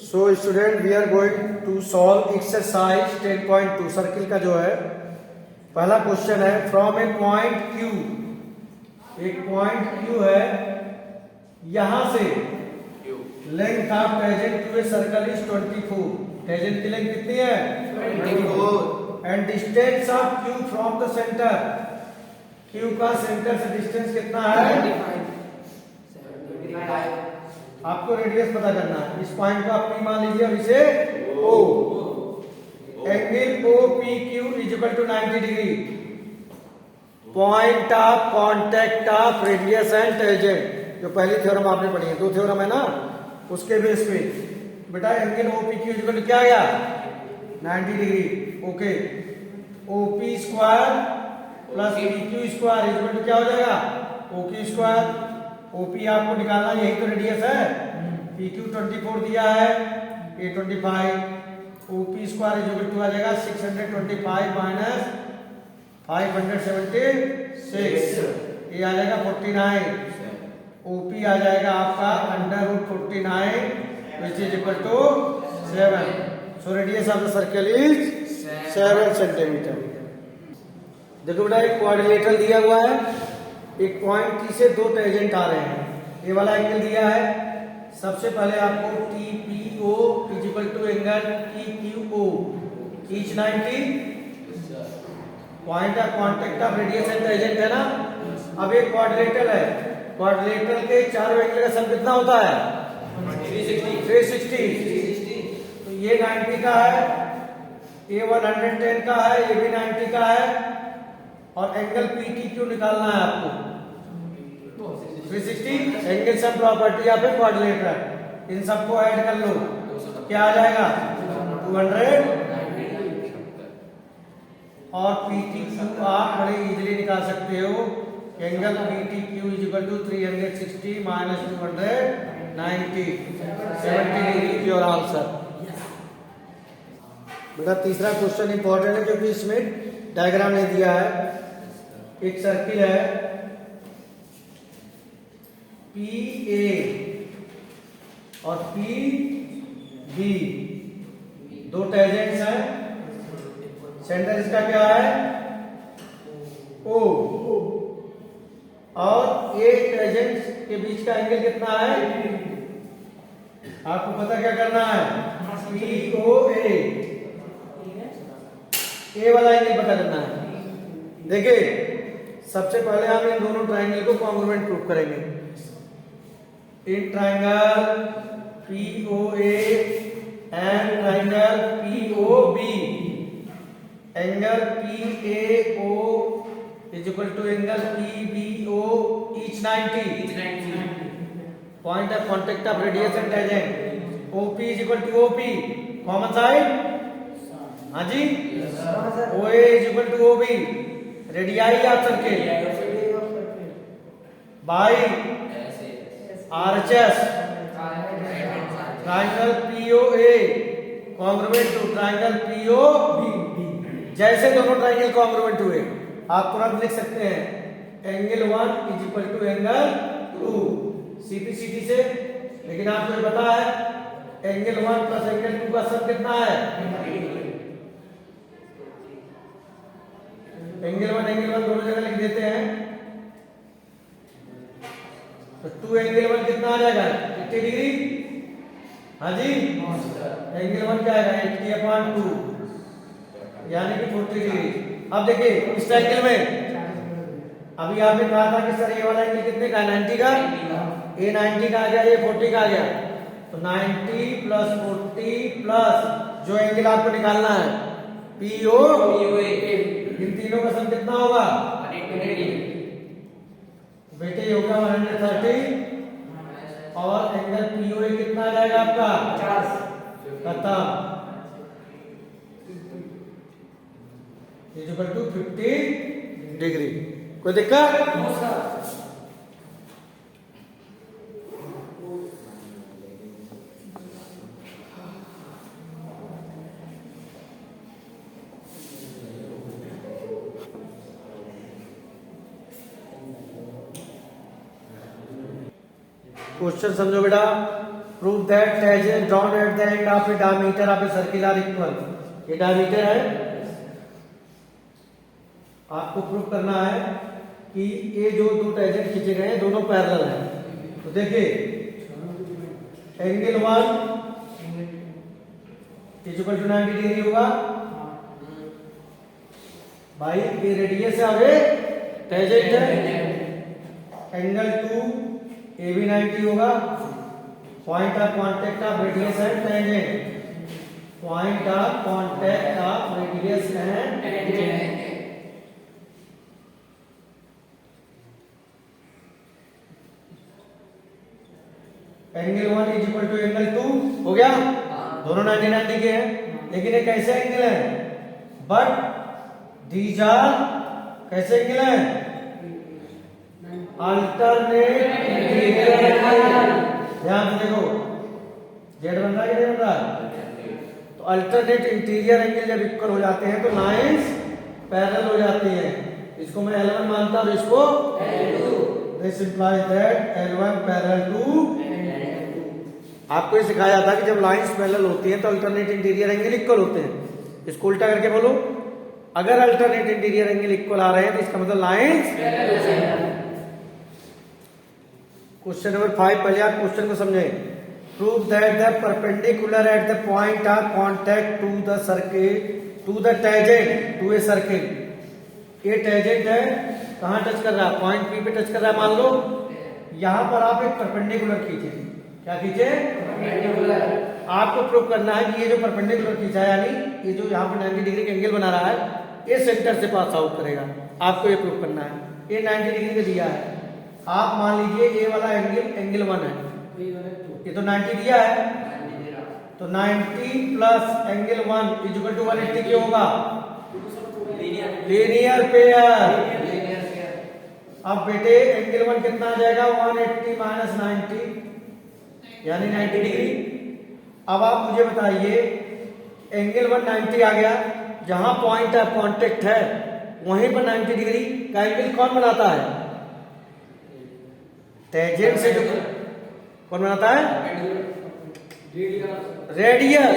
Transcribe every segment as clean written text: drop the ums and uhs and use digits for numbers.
So student we are going to solve exercise 10.2 circle का जो है पहला क्वेश्चन है फ्रॉम ए पॉइंट Q, एक पॉइंट Q है, यहां से length of tangent to a circle is 24। Tangent की लेंथ कितनी है 24 and distance of Q from the centre, Q का सेंटर से डिस्टेंस कितना है 75। आपको रेडियस पता करना है। इस पॉइंट को आप P मान लीजिए और इसे O। Angle OPQ is equal to 90 degree. Point of contact of radius and tangent, जो पहली थ्योरम आपने पढ़ी है, दो थ्योरम है ना, उसके बेस पे बेटा angle OPQ is equal to क्या आया 90 degree. Okay, OP square plus PQ square is equal to क्या हो जाएगा OQ स्क्वायर। OP आपको निकालना, यही तो रेडियस है। PQ 24 दिया है, A 25, OP square is equal to आ जाएगा 625 माइनस 576, ये आ जाएगा 49। OP आ जाएगा आपका under root 49 which is equal to 7। So radius of the circle is 7 centimetre. देखो बेटा एक क्वाड्रिलेटरल दिया हुआ है, एक पॉइंट T से दो टेंजेंट आ रहे हैं, ये वाला एंगल दिया है। सबसे पहले आपको TPO is equal to angle PQO each 90, point of contact of radius and tangent है ना। अब एक क्वाड्रिलेटरल है, क्वाड्रिलेटरल के चारों एंगल का सम कितना होता है 360। तो ये 90 का है, ये 110 का है, ये भी 90 का है, और एंगल PTQ निकालना है आपको 360। एंगल सम प्रॉपर्टी आप क्वाड्रिलेटरल, इन सबको ऐड कर लो, क्या आ जाएगा 200। और PTQ आप बड़े इजीली निकाल सकते हो, angle PTQ is equal to 360 minus 290, 70 degree your answer. बेटा तीसरा क्वेश्चन इंपॉर्टेंट है क्योंकि इसमें डायग्राम नहीं दिया है। एक सर्किल है PA और PB, दो टेंजेंट्स हैं, सेंटर इसका क्या है O, और एक टेंजेंट के बीच का एंगल कितना है, आपको पता क्या करना है POA, ए वाला एंगल पता करना है। देखिए सबसे पहले हम इन दोनों ट्रायंगल को कॉन्ग्रुएंट प्रूफ करेंगे। In triangle POA and triangle POB, angle PAO is equal to angle PBO each 90, point of contact of radius and tangent. OP is equal to OP, common side, हाँ जी, OA is equal to OB, radii of circle by RHS। Triangle POA congruent to triangle POB। जैसे दोनों triangle congruent हुए आप तुरंत लिख सकते हैं angle 1 is equal to angle 2 CPCT से। लेकिन आपको पता है एंगल 1 प्लस एंगल 2 का सम कितना है, एंगल 1 दोनों जगह लिख देते हैं, तो 2 एंगल 1 कितना आ जाएगा 80 डिग्री, हाँ जी, एंगल 1 क्या आएगा 80/2 यानी कि 40 डिग्री। अब देखिए इस एंगल में अभी आपने कहा था कि सर ये वाला एंगल कितने का 90 का, ये 90 का आ गया, ये 40 का आ गया, तो 90 प्लस 40 प्लस जो एंगल आपको निकालना है POA, इन तीनों का सम कितना होगा बेटे, ये होगा 130, और एंगल POA कितना आ जाएगा आपका 50, खत्म, इज इक्वल टू 50 डिग्री। कोई दिक्कत? क्वेश्चन समझो बेटा, prove that tangent drawn at the end of a diameter of a circle are equal. ये डायमीटर है, आपको प्रूव करना है कि ये जो दो टेंजेंट खींचे गए हैं दोनों पैरेलल हैं। तो देखिए एंगल 1 इक्वल टू 90 डिग्री होगा भाई, ये रेडियस है और ये टेंजेंट है। एंगल 2 ए भी 90 होगा, point of contact of radius and tangent, point of contact of radius and tangent. Angle 1 is equal to angle 2 हो गया, दोनों 90 के हैं। लेकिन ये कैसे एंगल है, बट दीज आर कैसे एंगल है, अल्टरनेट इंटीरियर एंगल। ध्यान से देखो, जेड बन रहा है कि नहीं बन रहा है? तो अल्टरनेट इंटीरियर एंगल जब इक्वल हो जाते हैं तो लाइंस पैरेलल हो जाती हैं। इसको मैं L1 मानता हूं, इसको L2। This implies that L1 parallel to. आपको ये सिखाया था कि जब लाइंस पैरेलल होती हैं तो अल्टरनेट इंटीरियर एंगल इक्वल होते हैं। इसको उल्टा करके बोलो, अगर अल्टरनेट इंटीरियर एंगल इक्वल आ रहे हैं तो इसका मतलब लाइंस। क्वेश्चन नंबर 5, पहले आप क्वेश्चन को समझें। Prove that the perpendicular at the point of contact to the circle to the tangent to a circle. ये टेंजेंट है, कहां टच कर रहा है, पॉइंट पी पे टच कर रहा है। मान लो यहां पर आप एक परपेंडिकुलर खींचे, क्या खींचे, परपेंडिकुलर। आपको प्रूव करना है कि ये जो परपेंडिकुलर खींचा है, यानी ये जो यहाँ पे 90 डिग्री का एंगल बना रहा है, ये सेंटर से पास आउट करेगा। आपको ये प्रूव करना है। ये 90 डिग्री का दिया है, आप मान लीजिए ये वाला एंगल 1 है, ये तो 90 दिया है, तो 90 plus angle 1 is equal to 180 क्यों होगा, लीनियर पेयर। अब बेटे एंगल 1 कितना आ जाएगा, 180 माइनस 90 यानी 90 डिग्री। अब आप मुझे बताइए एंगल 1 90 आ गया, जहां पॉइंट ऑफ कांटेक्ट है वहीं पर 90 डिग्री का एंगल कौन बनाता है, टेंजेंट से जो कौन बनाता है, रेडियस।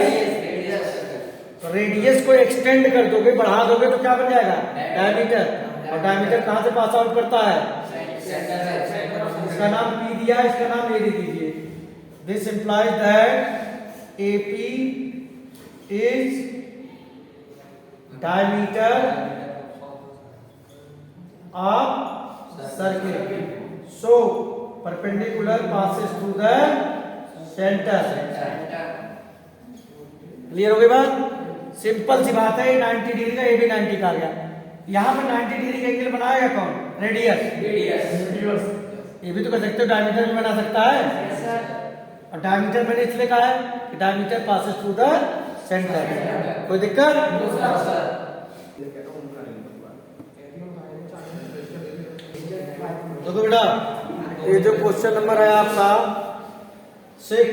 तो रेडियस को एक्सटेंड कर दोगे, बढ़ा दोगे तो क्या बन जाएगा, डायमीटर। और डायमीटर कहां से पास आउट करता है, इसका नाम पी दिया, इसका नाम ए दे दीजिए। This implies that AP is diameter of circle. So perpendicular passes through the center. Clear हो गई बात, सिंपल सी बात है। 90 डिग्री का, ये भी 90 का आ गया। यहाँ पर 90 डिग्री का एंगल बनाएगा कौन, रेडियस। ये भी तो कर सकते हो, डायमीटर भी बना सकता है। और डायमीटर मैंने इसलिए कहा है कि diameter passes through the centre. कोई दिक्कत, देखो बेटा ये जो क्वेश्चन नंबर है आपका 6,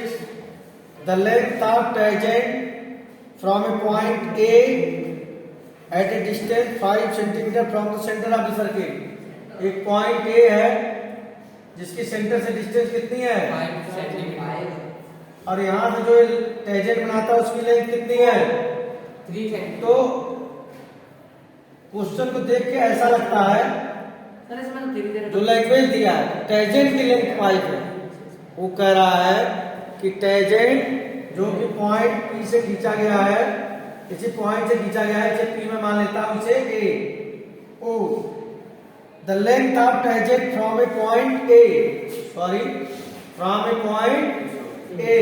the length of tangent from a point A at a distance 5 centimetre from the centre of the circle. एक पॉइंट ए है जिसकी सेंटर से डिस्टेंस कितनी है, 5 सेंटीमीटर, और यहां से जो टेंजेंट बनाता है उसकी लेंथ कितनी है, 3 सेंटीमीटर। तो क्वेश्चन को देख के ऐसा लगता है, जो लैंग्वेज दिया है टेंजेंट की लेंथ 5 है, वो कह रहा है कि टेंजेंट जो कि पॉइंट पी से खींचा गया है, इसी पॉइंट से खींचा गया है, इसे पी में मान लेता हूं, इसे ए ओ। The length of tangent from a point A, from a point A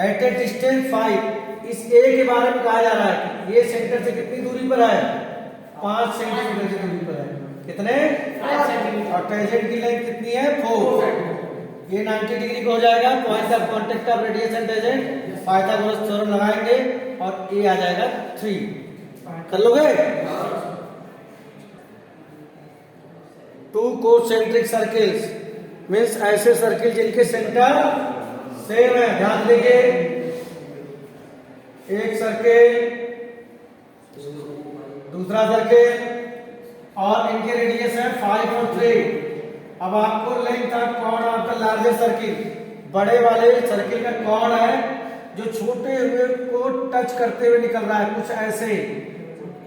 at a distance 5, इस A के बारे में कहा जा रहा है कि ये सेंटर से कितनी दूरी पर है, 5 सेंटीमीटर की दूरी पर है। कितने, 5 सेंटीमीटर। और टेंजेंट की लेंथ कितनी है, 4। ये 90 डिग्री का हो जाएगा, point of contact of radius and tangent, Pythagoras theorem लगाएंगे और A आ जाएगा 3। कर लोगे। 2 concentric सर्किल्स मीन्स ऐसे सर्किल जिनके सेंटर सेम है। ध्यान दीजिए, एक सर्किल, दूसरा सर्किल, और इनके रेडियस है 5 और 3, अब आपको length of chord of the largest circle, बड़े वाले सर्किल का कॉर्ड है जो छोटे हुए को टच करते हुए निकल रहा है, कुछ ऐसे,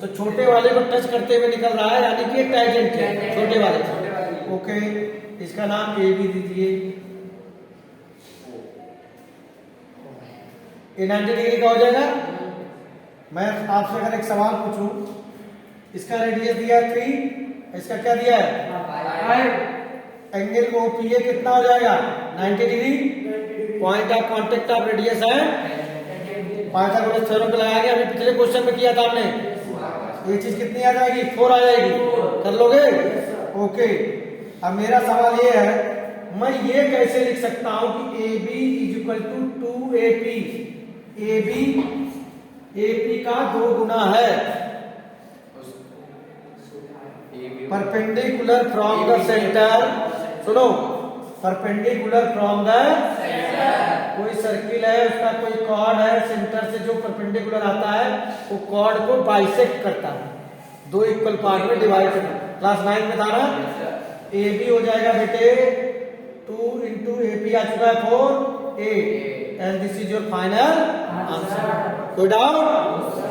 तो छोटे वाले को टच करते हुए निकल रहा है, यानी कि टैंजेंट है छोटे वाले से। ओके, इसका नाम ए बी दीजिए। ये 90 डिग्री का हो जाएगा। मैं आपसे अगर एक सवाल पूछूं, इसका रेडियस दिया है 3, इसका क्या दिया है 5, एंगल OPA कितना हो जाएगा 90 degree. Point of contact of radius है पाइथागोरस थ्योरम पे लगाया गया, अभी पिछले क्वेश्चन में किया था हमने। ये चीज कितनी आ जाएगी 4 आ जाएगी, कर लोगे। ओके, अब मेरा सवाल ये है, मैं ये कैसे लिख सकता हूं कि AB is equal to 2AP, AB का 2 गुना है, परपेंडिकुलर फ्रॉम द सेंटर। सुनो, परपेंडिकुलर फ्रॉम द कोई सर्किल है, उसका कोई कॉर्ड है, सेंटर से जो परपेंडिकुलर आता है वो कॉर्ड को बाइसेक्ट करता है, 2 इक्वल पार्ट में डिवाइड करता है। क्लास 9 में था ना। AB हो जाएगा बेटे 2 into AP आ चुका है 4, 8, and this is your final answer. कोई डाउट?